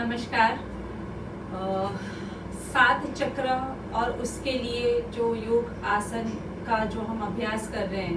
नमस्कार। 7 चक्र और उसके लिए जो योग आसन का जो हम अभ्यास कर रहे हैं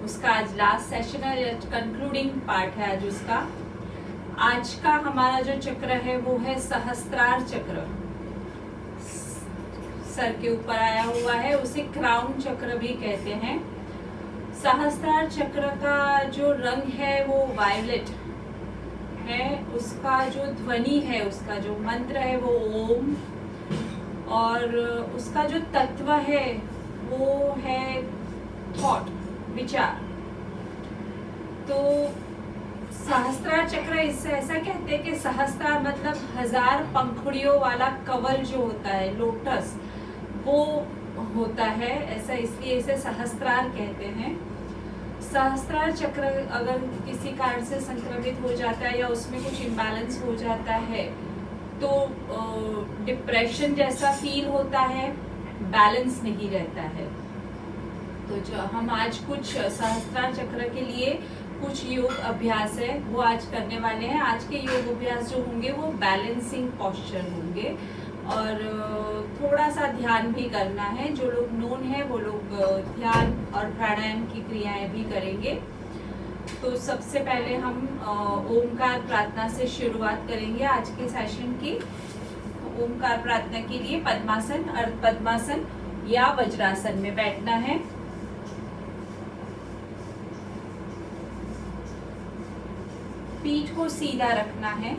उसका आज लास्ट सेशन है, कंक्लूडिंग पार्ट है आज उसका। आज का हमारा जो चक्र है वो है सहस्त्रार चक्र। सर के ऊपर आया हुआ है, उसे क्राउन चक्र भी कहते हैं। सहस्त्रार चक्र का जो रंग है वो वायलेट है, उसका जो ध्वनि है, उसका जो मंत्र है वो ओम, और उसका जो तत्व है वो है थॉट, विचार। तो सहस्त्रार चक्र इससे ऐसा कहते हैं कि सहस्त्रार मतलब 1000 पंखुड़ियों वाला कवल जो होता है, लोटस, वो होता है, ऐसा इसलिए इसे सहस्त्रार कहते हैं। सहस्त्रार चक्र अगर किसी कारण से संक्रमित हो जाता है या उसमें कुछ इम्बैलेंस हो जाता है तो डिप्रेशन जैसा फील होता है, बैलेंस नहीं रहता है। तो जो हम आज कुछ सहस्त्रार चक्र के लिए कुछ योग अभ्यास है वो आज करने वाले हैं। आज के योग अभ्यास जो होंगे वो बैलेंसिंग पोस्चर होंगे और थोड़ा सा ध्यान भी करना है। जो लोग नोन है वो लोग ध्यान और प्राणायाम की क्रियाएं भी करेंगे। तो सबसे पहले हम ओमकार प्रार्थना से शुरुआत करेंगे आज के सेशन की। ओमकार प्रार्थना के लिए पद्मासन, अर्ध पद्मासन या वज्रासन में बैठना है। पीठ को सीधा रखना है,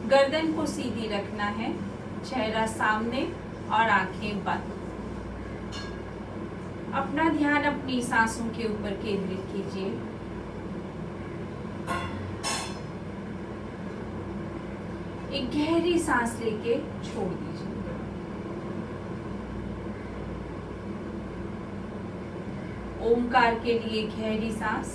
गर्दन को सीधी रखना है, चेहरा सामने और आंखें बंद। अपना ध्यान अपनी सांसों के ऊपर केंद्रित कीजिए। एक गहरी सांस लेके छोड़ दीजिए। ओमकार के लिए गहरी सांस।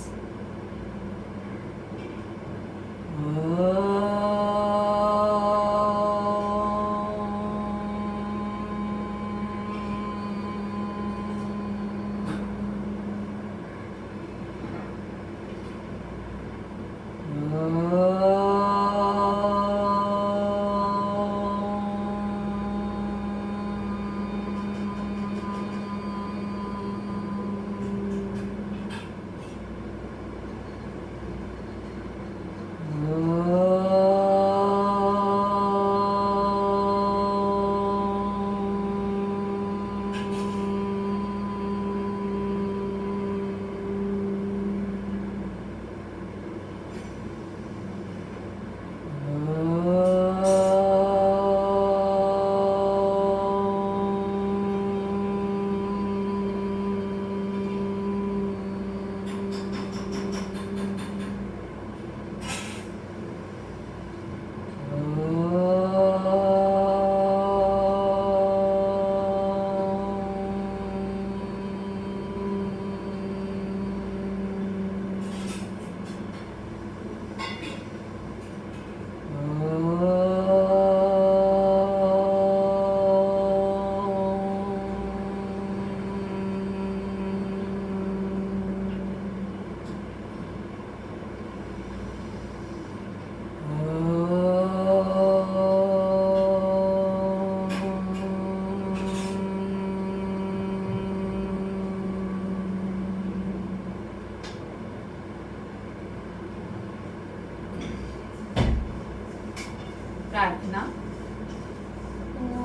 प्रार्थना।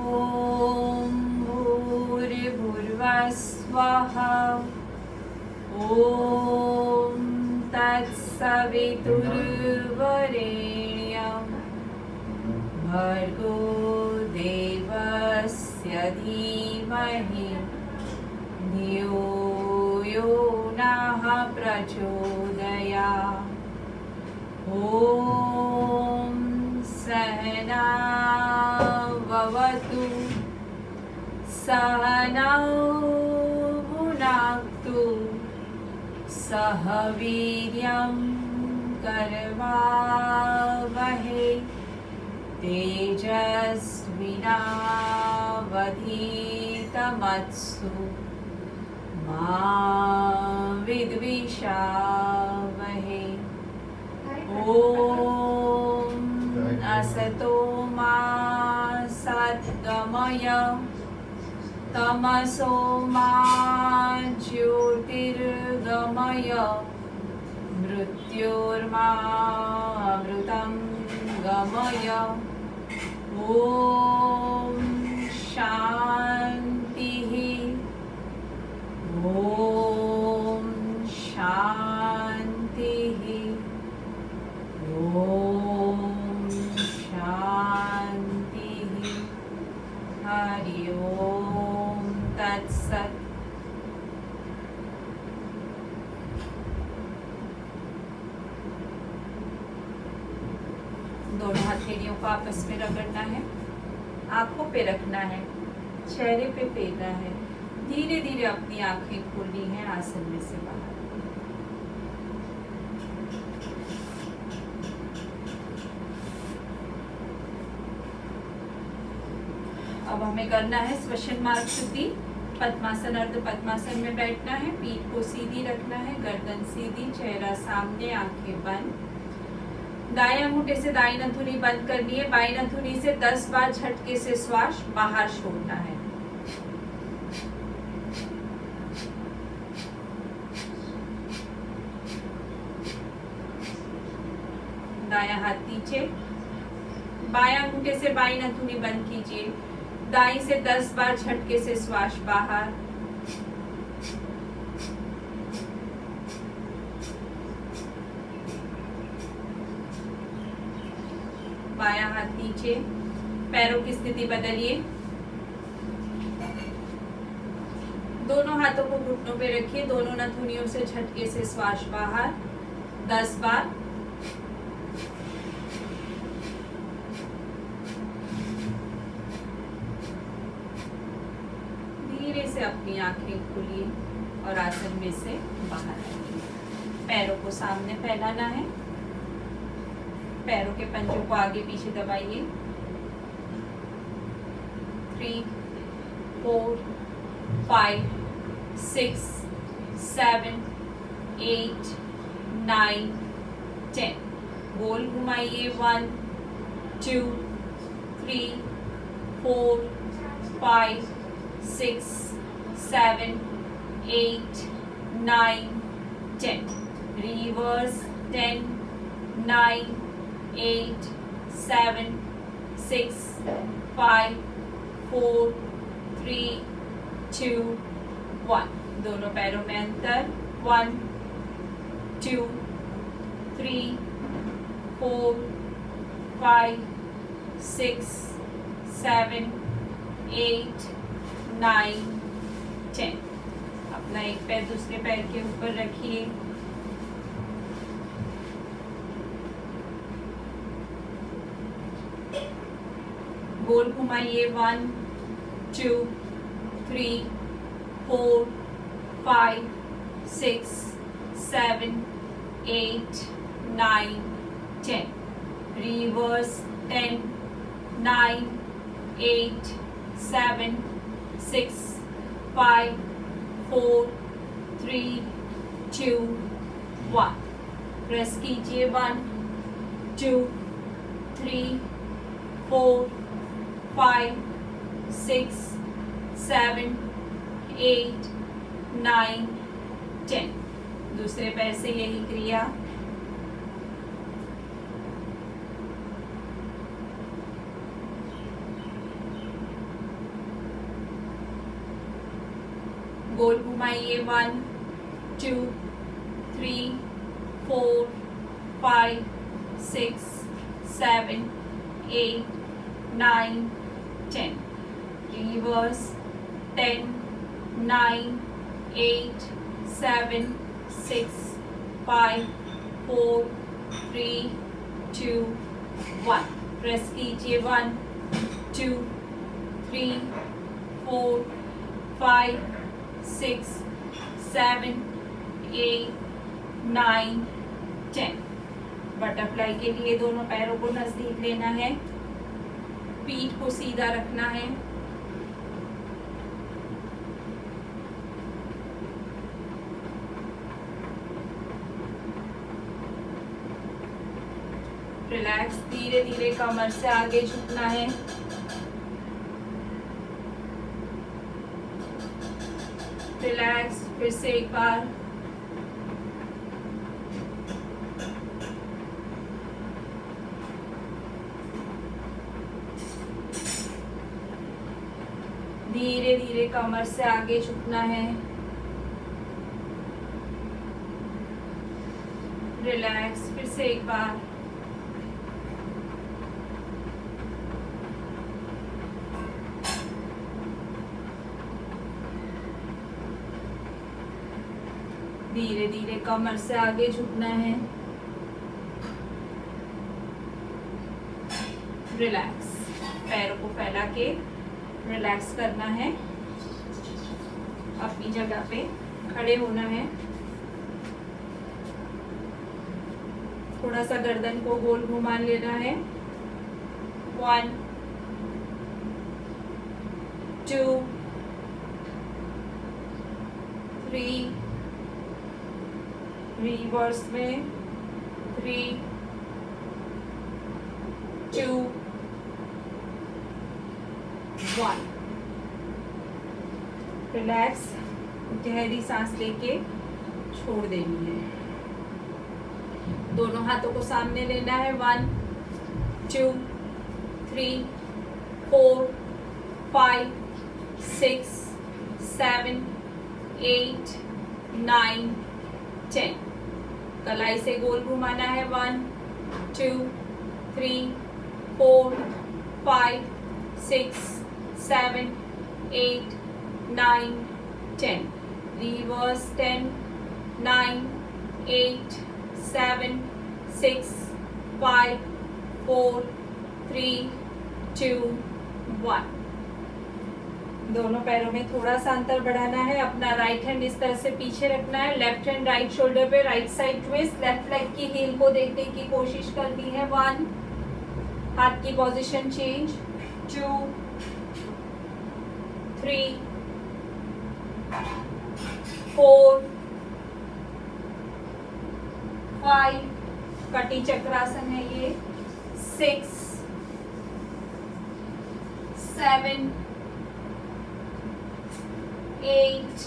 ओम भूर्भुवः स्वः। ओम तत्सवितुर्वरेण्यं भर्गो देवस्य धीमहि धियो यो नः प्रचोदयात्। ओम सहना भवतु सहनौ भुनक्तु सह वीर्यं करवावहै तेजस्विनावधीतमस्तु मा विद्विषावहै। ओम असतो गमय तमसो मा ज्योतिर्गमय मृत्योर्मामृतं गमय। ॐ शान्तिः ॐ शान्तिः ॐ शान्तिः। हरि ओम तत्सत। दोनों हथेलियों को आपस में रगड़ना है, आंखों पे रखना है, चेहरे पे फेरना है। धीरे धीरे अपनी आंखें खोलनी है आसन में से बाहर। अब हमें करना है श्वसन मार्ग शुद्धि। पद्मासन अर्ध पद्मासन में बैठना है, पीठ को सीधी रखना है, गर्दन सीधी, चेहरा सामने, आंखें बंद। दाएं अंगूठे से दाईं नथुनी बंद करनी है, बाईं नथुनी से 10 बार झटके से श्वास बाहर छोड़ना है। दायां हाथ नीचे, बाएं अंगूठे से बाईं नथुनी बंद कीजिए, दाईं से 10 बार झटके से श्वास बाहर। बायां हाथ नीचे, पैरों की स्थिति बदलिए, दोनों हाथों को घुटनों पे रखिए, दोनों नथुनियों से झटके से श्वास बाहर 10 बार। धीरे से अपनी आंखें खोलिए और आसन में से बाहर आइए। पैरों को सामने फैलाना है, पैरों के पंजों को आगे पीछे दबाइए। 3 4 5 6 7 8 9 10। गोल घुमाइए। 1 2 3 4 5 6 7 8 9 10। रिवर्स। 10 9 8 7 6 5 4 3 2 1। दोनों पैरों में अंतर। 1 2 3 4 5 6 7 8 9 10। अपना एक पैर दूसरे पैर के ऊपर रखिए। गोल घुमाइए। 1 2 3 4 5 6 7 8 9 10। रिवर्स। 10 9 8 7 6 5 4 3 2 1। प्रेस कीजिए। 1 2 3 4 5 6 7 8 9 10। दूसरे पैर से यही क्रिया। गोल घुमाइए। 1 2 3 4 5 6 7 8 9 10। Reverse. 10 9 8 7 6 5 4 3 2 1। प्रेस कीजिए। 1 2 3 4 5 6 7 8 9 10। बटरफ्लाई के लिए दोनों पैरों को नजदीक लेना है, पीठ को सीधा रखना है। रिलैक्स। धीरे धीरे कमर से आगे झुकना है। रिलैक्स, फिर से एक बार। धीरे धीरे कमर से आगे झुकना है। रिलैक्स, फिर से एक बार। धीरे धीरे कमर से आगे झुकना है। रिलैक्स, पैरों को फैला के रिलैक्स करना है। अपनी जगह पे खड़े होना है। थोड़ा सा गर्दन को गोल घुमा लेना है। 1 2 3, रिवर्स में 3 2 1। रिलैक्स, गहरी सांस लेके छोड़ देनी है। दोनों हाथों को सामने लेना है। 1 2 3 4 5 6 7 8 9 10। कलाई से गोल घुमाना है। 1 2 3 4 5 6 7 8 9 10। रिवर्स 10 9 8 7 6 5 4 3 2 1। दोनों पैरों में थोड़ा सा अंतर बढ़ाना है। अपना राइट हैंड इस तरह से पीछे रखना है। लेफ्ट हैंड राइट शोल्डर पे, right side twist. Left leg की हील को देखने की कोशिश करनी है। 1, हाथ की पोजीशन चेंज। 2 3 4 5, कटी चक्रासन है ये। 6 7 8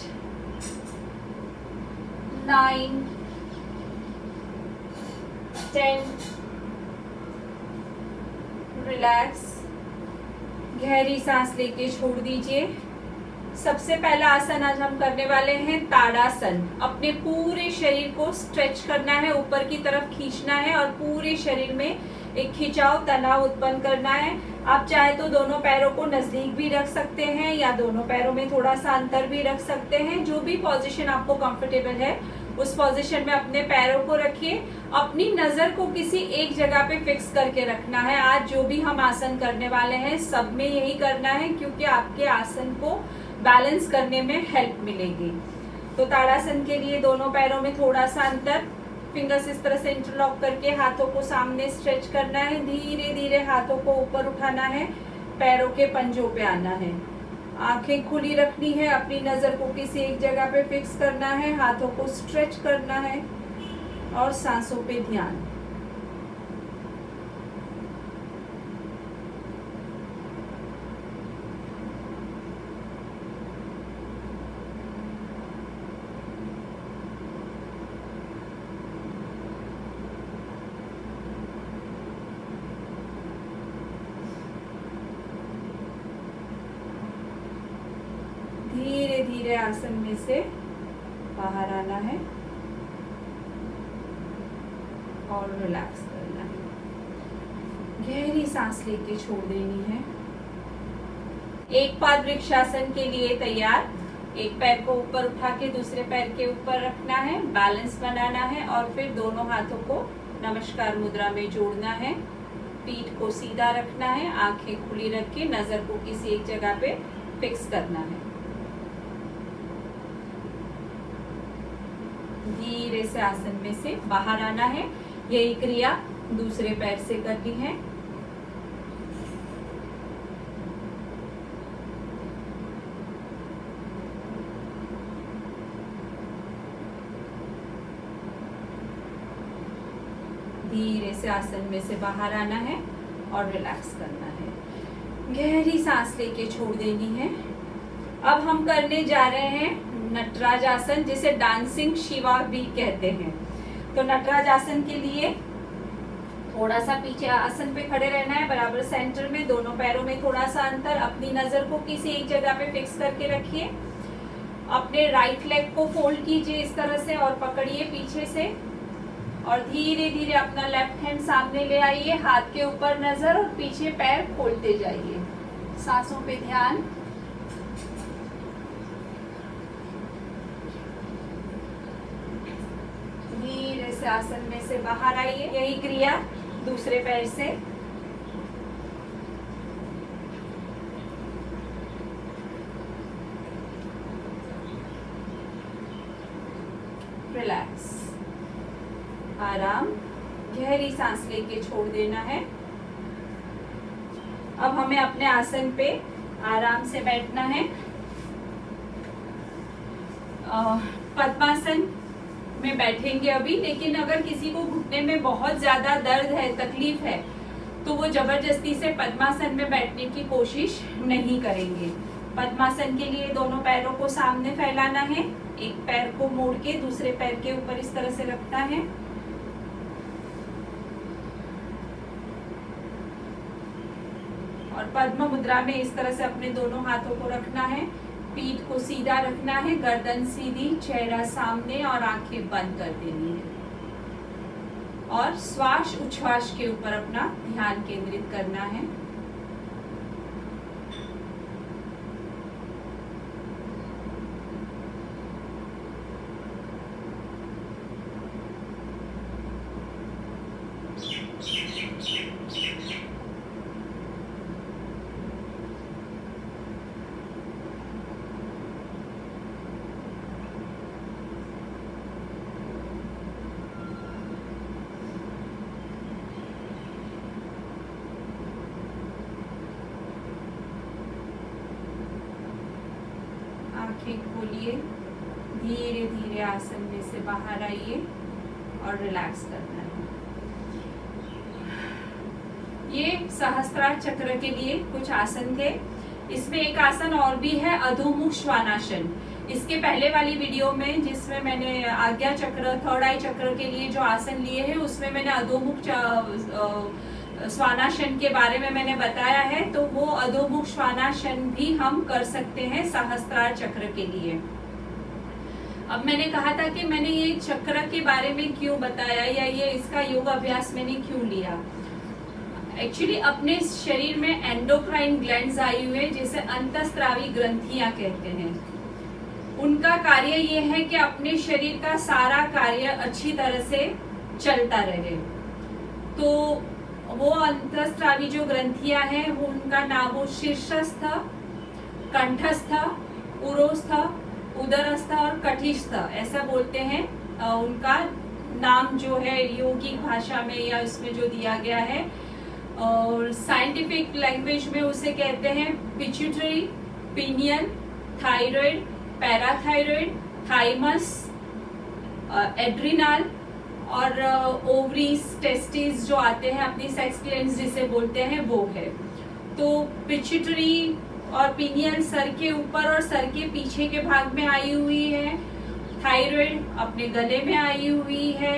9 10। रिलैक्स, गहरी सांस लेके छोड़ दीजिए। सबसे पहला आसन आज हम करने वाले हैं ताड़ासन। अपने पूरे शरीर को स्ट्रेच करना है, ऊपर की तरफ खींचना है और पूरे शरीर में एक खिंचाव, तनाव उत्पन्न करना है। आप चाहे तो दोनों पैरों को नजदीक भी रख सकते हैं या दोनों पैरों में थोड़ा सा अंतर भी रख सकते हैं। जो भी पोजीशन आपको कंफर्टेबल है उस पोजीशन में अपने पैरों को रखिए। अपनी नजर को किसी एक जगह पे फिक्स करके रखना है। आज जो भी हम आसन करने वाले हैं सब में यही करना है, क्योंकि आपके आसन को बैलेंस करने में हेल्प मिलेगी। तो ताड़ासन के लिए दोनों पैरों में थोड़ा सा अंतर, फिंगर्स इस तरह से इंटरलॉक करके हाथों को सामने स्ट्रेच करना है। धीरे धीरे हाथों को ऊपर उठाना है, पैरों के पंजों पे आना है। आंखें खुली रखनी है, अपनी नजर को किसी एक जगह पे फिक्स करना है, हाथों को स्ट्रेच करना है और सांसों पे ध्यान। धीरे धीरे आसन में से बाहर आना है और रिलैक्स करना है। गहरी सांस लेके छोड़ देनी है। एक पाद वृक्षासन के लिए तैयार। एक पैर को ऊपर उठा के दूसरे पैर के ऊपर रखना है, बैलेंस बनाना है और फिर दोनों हाथों को नमस्कार मुद्रा में जोड़ना है। पीठ को सीधा रखना है, आंखें खुली रख के नजर को किसी एक जगह पे फिक्स करना है। धीरे से आसन में से बाहर आना है। यही क्रिया दूसरे पैर से करनी है। धीरे से आसन में से बाहर आना है और रिलैक्स करना है। गहरी सांस लेके छोड़ देनी है। अब हम करने जा रहे हैं नटराज आसन, जिसे डांसिंग शिवा भी कहते हैं। तो नटराज आसन के लिए थोड़ा सा पीछे आसन पे खड़े रहना है, बराबर सेंटर में, दोनों पैरों में थोड़ा सा अंतर, अपनी नजर को किसी एक जगह पे फिक्स करके रखिए। अपने राइट लेग को फोल्ड कीजिए इस तरह से और पकड़िए पीछे से, और धीरे धीरे अपना लेफ्ट हैंड सामने ले आइए, हाथ के ऊपर नजर और पीछे पैर खोलते जाइए। सांसों पे ध्यान। धीरे से आसन में से बाहर आइए। यही क्रिया दूसरे पैर से। रिलैक्स, आराम, गहरी सांस लेके छोड़ देना है। अब हमें अपने आसन पे आराम से बैठना है। पद्मासन में बैठेंगे अभी, लेकिन अगर किसी को घुटने में बहुत ज्यादा दर्द है, तकलीफ है, तो वो जबरदस्ती से पद्मासन में बैठने की कोशिश नहीं करेंगे। पद्मासन के लिए दोनों पैरों को सामने फैलाना है, एक पैर को मोड़ के दूसरे पैर के ऊपर इस तरह से रखना है। और पद्म मुद्रा में इस तरह से अपने दोनों हाथों को रखना है, पीठ को सीधा रखना है, गर्दन सीधी, चेहरा सामने और आंखें बंद कर देनी है। और श्वास उच्छ्वास के ऊपर अपना ध्यान केंद्रित करना है। आंखें खोलिए, धीरे धीरे आसन में से बाहर आइए और रिलैक्स करना है। ये सहस्त्रार चक्र के लिए कुछ आसन थे। इसमें एक आसन और भी है, अधोमुख श्वानासन। इसके पहले वाली वीडियो में जिसमें मैंने आज्ञा चक्र, थर्ड आई चक्र के लिए जो आसन लिए हैं, उसमें मैंने अधोमुख श्वानासन के बारे में मैंने बताया है। तो वो अधोमुख श्वानासन भी हम कर सकते हैं सहस्त्रार चक्र के लिए। अब मैंने कहा था कि मैंने ये चक्र के बारे में क्यों बताया, या ये इसका योग अभ्यास मैंने क्यों लिया। एक्चुअली अपने शरीर में एंडोक्राइन ग्लैंड्स आई हुए हैं, जिसे अंतःस्रावी ग्रंथियां कहते हैं। उनका कार्य ये है कि अपने शरीर का सारा कार्य अच्छी तरह से चलता रहे। तो वो अंतःस्रावी जो ग्रंथियां हैं, वो उनका नाम वो शीर्षस्थ, कंठस्थ, उरोस्थ, उदरस्थ और कटिस्थ ऐसा बोलते हैं। उनका नाम जो है योगिक भाषा में या इसमें जो दिया गया है, और साइंटिफिक लैंग्वेज में उसे कहते हैं pituitary, pinion, thyroid, parathyroid, thymus, adrenal और ओवरीज, टेस्टिस जो आते हैं, अपनी सेक्स ग्लैंड्स जिसे बोलते हैं, वो है। तो पिट्यूटरी और पिनियन सर के ऊपर और सर के पीछे के भाग में आई हुई है। थायराइड अपने गले में आई हुई है।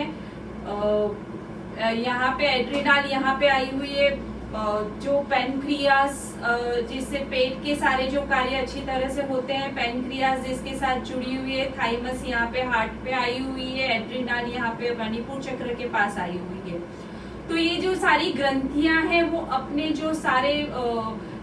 यहाँ पे एड्रिनल यहाँ पे आई हुई है। जो पैनक्रियास, जिससे पेट के सारे जो कार्य अच्छी तरह से होते हैं, पैनक्रियास जिसके साथ जुड़ी हुई है। थाइमस यहाँ पे हार्ट पे आई हुई है। एड्रिनल यहाँ पे मणिपुर चक्र के पास आई हुई है। तो ये जो सारी ग्रंथियां हैं, वो अपने जो सारे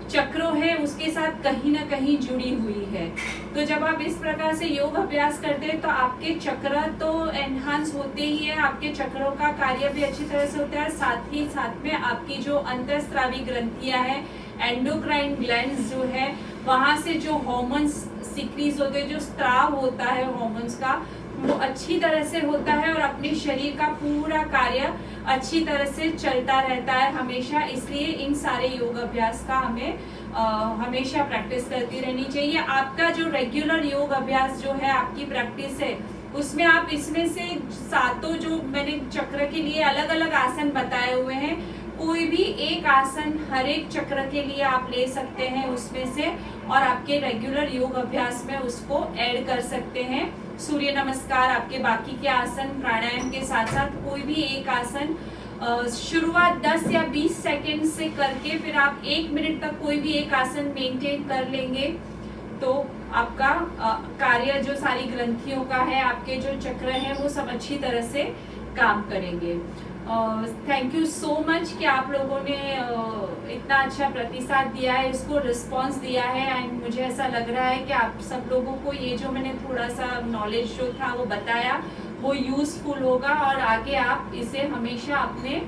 चक्रों है उसके साथ कहीं ना कहीं जुड़ी हुई है। तो जब आप इस प्रकार से योग अभ्यास करते हैं, तो आपके चक्र तो एनहांस होते ही है, आपके चक्रों का कार्य भी अच्छी तरह से होता है। साथ ही साथ में आपकी जो अंतःस्रावी ग्रंथियां हैं, एंडोक्राइन ग्लैंड्स जो है, वहां से जो हार्मोन्स सिक्रीज होते हैं, जो स्त्राव होता है हार्मोन्स का, वो अच्छी तरह से होता है और अपने शरीर का पूरा कार्य अच्छी तरह से चलता रहता है हमेशा। इसलिए इन सारे योग अभ्यास का हमें हमेशा प्रैक्टिस करती रहनी चाहिए। आपका जो रेगुलर योग अभ्यास जो है, आपकी प्रैक्टिस है, उसमें आप इसमें से सातों जो मैंने चक्र के लिए अलग अलग आसन बताए हुए हैं, कोई भी एक आसन हर एक चक्र के लिए आप ले सकते हैं उसमें से, और आपके रेगुलर योग अभ्यास में उसको ऐड कर सकते हैं। सूर्य नमस्कार, आपके बाकी के आसन प्राणायाम के साथ साथ कोई भी एक आसन शुरुआत 10 या 20 सेकेंड से करके फिर आप 1 मिनट तक कोई भी एक आसन मेंटेन कर लेंगे तो आपका कार्य जो सारी ग्रंथियों का है, आपके जो चक्र हैं वो सब अच्छी तरह से काम करेंगे। थैंक यू सो मच कि आप लोगों ने इतना अच्छा प्रतिसाद दिया है, इसको रिस्पांस दिया है, एंड मुझे ऐसा लग रहा है कि आप सब लोगों को ये जो मैंने थोड़ा सा नॉलेज जो था वो बताया वो यूजफुल होगा, और आगे आप इसे हमेशा अपने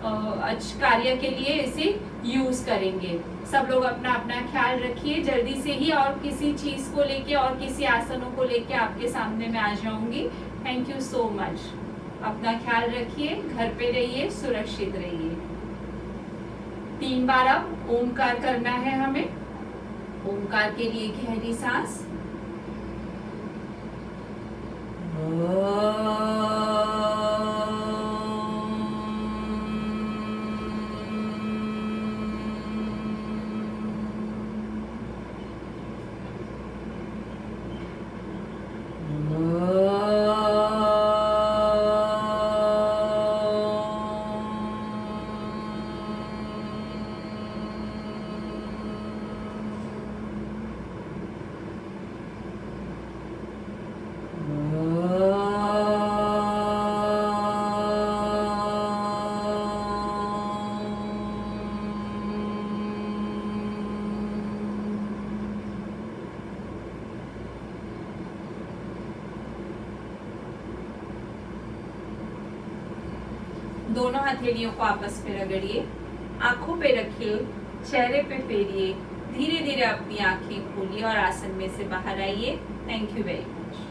कार्य के लिए इसे यूज करेंगे। सब लोग अपना अपना ख्याल रखिए। जल्दी से ही और किसी चीज को लेके और किसी आसनों को लेके आपके सामने मैं आ जाऊंगी। Thank you so much. अपना ख्याल रखिए, घर पे रहिए, सुरक्षित रहिए। 3 बार अब ओमकार करना है हमें। ओमकार के लिए गहरी सांस। दोनों हथेलियों को आपस में रगड़िए, आंखों पे रखिए, चेहरे पे फेरिए, धीरे धीरे अपनी आंखें खोलिए और आसन में से बाहर आइए। Thank you very much.